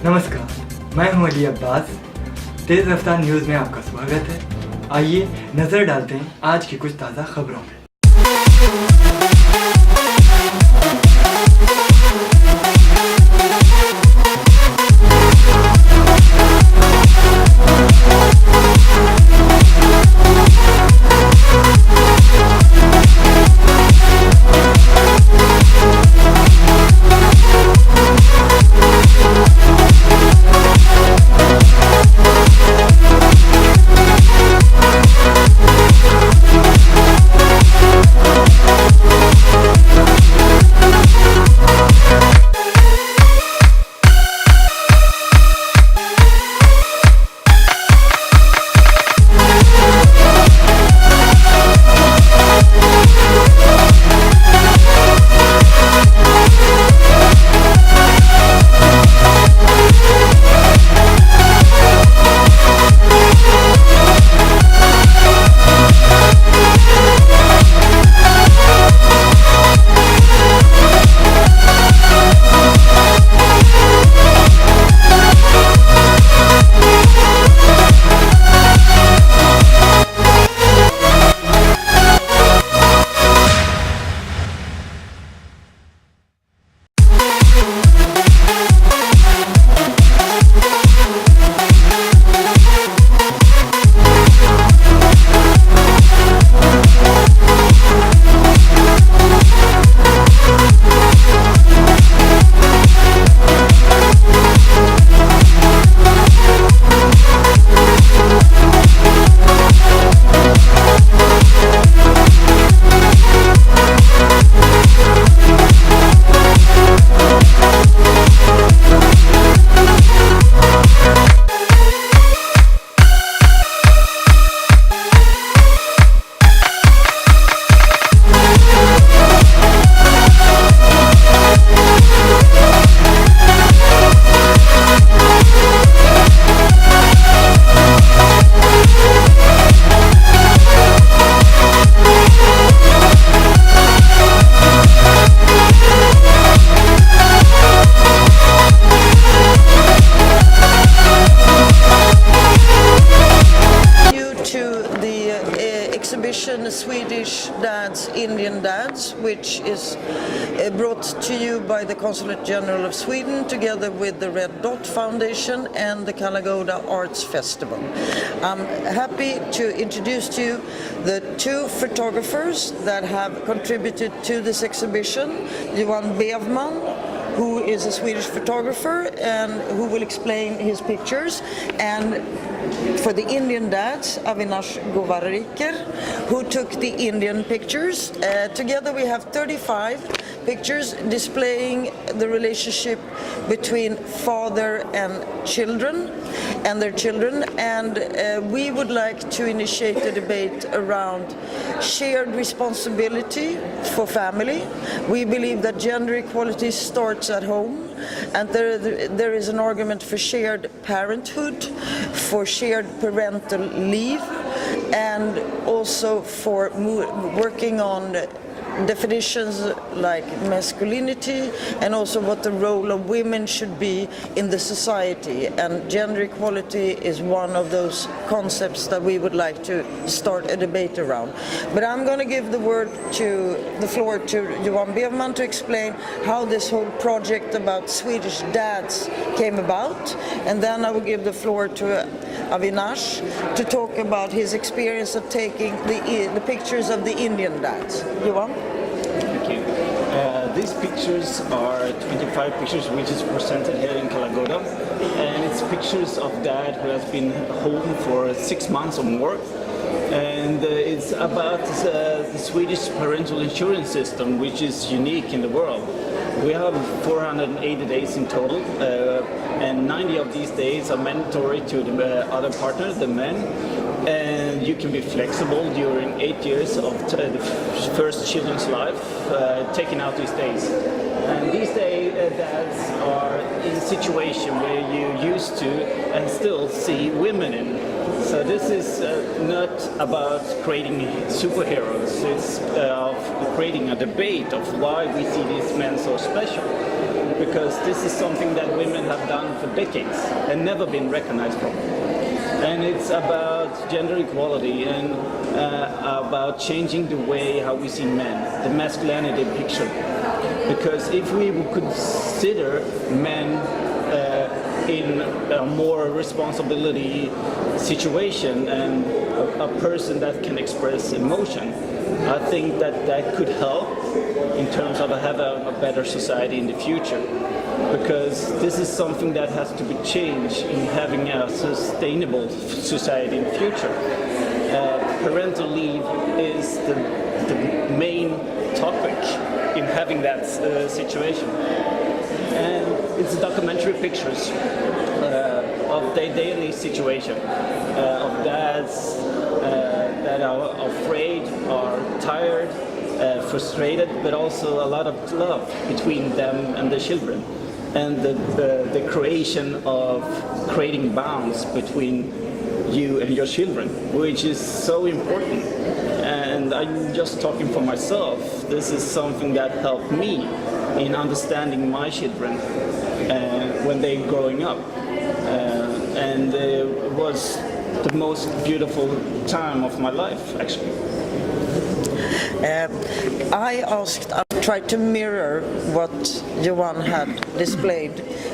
नमस्कार, मैं हूं अली अब्बास। तेज़ रफ्तार न्यूज़ में आपका स्वागत है। आइए नज़र डालते हैं आज की कुछ ताज़ा खबरों में। Swedish dads, Indian dads, which is brought to you by the Consulate General of Sweden together with the Red Dot Foundation and the Kalagoda Arts Festival. I'm happy to introduce to you the two photographers that have contributed to this exhibition, Johan Bävman, who is a Swedish photographer and who will explain his pictures, and for the Indian dads, Avinash Gowariker, who took the Indian pictures. Together we have 35 pictures displaying the relationship between father and children and their children, and we would like to initiate a debate around shared responsibility for family. We believe that gender equality starts at home, and there is an argument for shared parenthood, for shared parental leave, and also for working on definitions like masculinity and also what the role of women should be in the society, and gender equality is one of those concepts that we would like to start a debate around. But I'm going to give the floor to Johan Bävman to explain how this whole project about Swedish dads came about, and then I will give the floor to Avinash to talk about his experience of taking the pictures of the Indian dads. Johan? Thank you. These pictures are 25 pictures which is presented here in Kalagoda, and it's pictures of dad who has been home for 6 months or more, and it's about the Swedish parental insurance system, which is unique in the world. We have 480 days in total, and 90 of these days are mandatory to the other partner, the men, and you can be flexible during 8 years of the first children's life, taking out these days. And these days, dads are in a situation where you used to and still see women in. So this is not about creating superheroes, it's creating a debate of why we see these men so special. because this is something that women have done for decades and never been recognized for. And it's about gender equality and about changing the way how we see men, the masculinity picture. Because if we would consider men in a more responsibility situation and a person that can express emotion, I think that that could help in terms of having a better society in the future. Because this is something that has to be changed in having a sustainable society in the future. Parental leave is the main topic in having that situation. And it's documentary pictures of their daily situation, of dads that are afraid, are tired, frustrated, but also a lot of love between them and the children. And the creating bonds between you and your children, which is so important. And I'm just talking for myself. This is something that helped me in understanding my children when they're growing up. And it was the most beautiful time of my life, actually. I tried to mirror what Johan had displayed,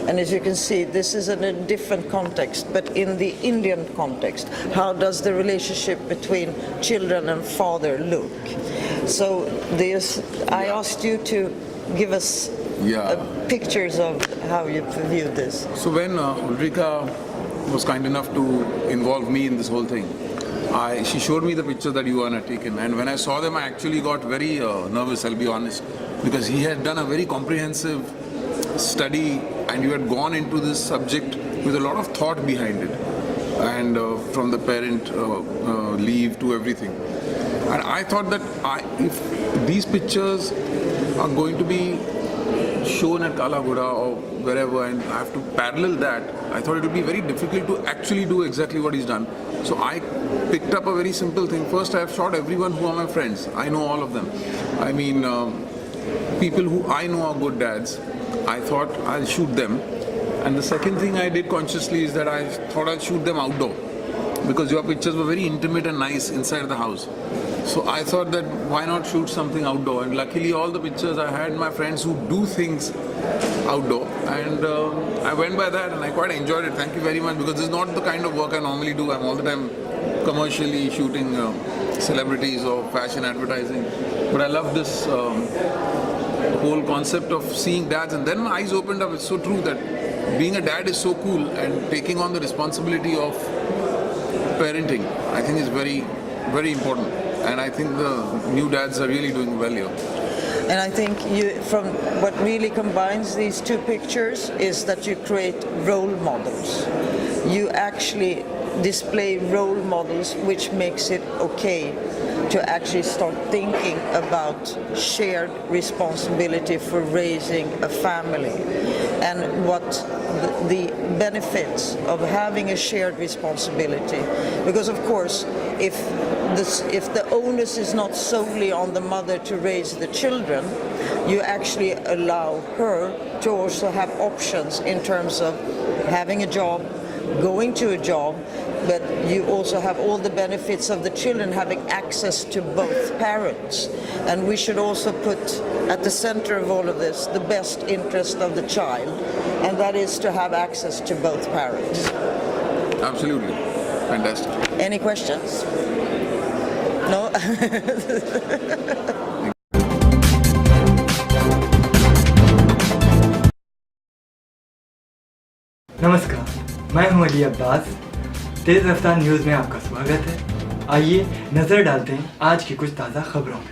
and as you can see, this is in a different context, but in the Indian context, how does the relationship between children and father look? So I asked you to give us pictures of how you viewed this. So when Ulrika was kind enough to involve me in this whole thing, she showed me the pictures that Johan had taken, and when I saw them, I actually got very nervous, I'll be honest, because he had done a very comprehensive study and you had gone into this subject with a lot of thought behind it, and from the parent leave to everything. And I thought that if these pictures are going to be shown at Kalagoda or wherever, and I have to parallel that, I thought it would be very difficult to actually do exactly what he's done. So I picked up a very simple thing. First, I have shot everyone who are my friends. I know all of them. I mean, people who I know are good dads. I thought I'll shoot them. And the second thing I did consciously is that I thought I'll shoot them outdoor, because your pictures were very intimate and nice inside the house. So I thought that why not shoot something outdoor, and luckily all the pictures I had my friends who do things outdoor, and I went by that and I quite enjoyed it. Thank you very much, because this is not the kind of work I normally do. I'm all the time commercially shooting celebrities or fashion advertising, but I love this whole concept of seeing dads, and then my eyes opened up. It's so true that being a dad is so cool, and taking on the responsibility of parenting, I think is very, very important. And I think the new dads are really doing well here. And I think from what really combines these two pictures is that you create role models. You actually display role models, which makes it okay to actually start thinking about shared responsibility for raising a family, and what the benefits of having a shared responsibility. Because of course, if the onus is not solely on the mother to raise the children, you actually allow her to also have options in terms of having a job, going to a job, but you also have all the benefits of the children having access to both parents. And we should also put at the center of all of this the best interest of the child, and that is to have access to both parents. Absolutely. Fantastic. Any questions? No? नमस्कार, मैं हूं अली अब्बास। तेज़ रफ्तार news में आपका स्वागत है। आइए नज़र डालते हैं आज की कुछ ताज़ा खबरों में।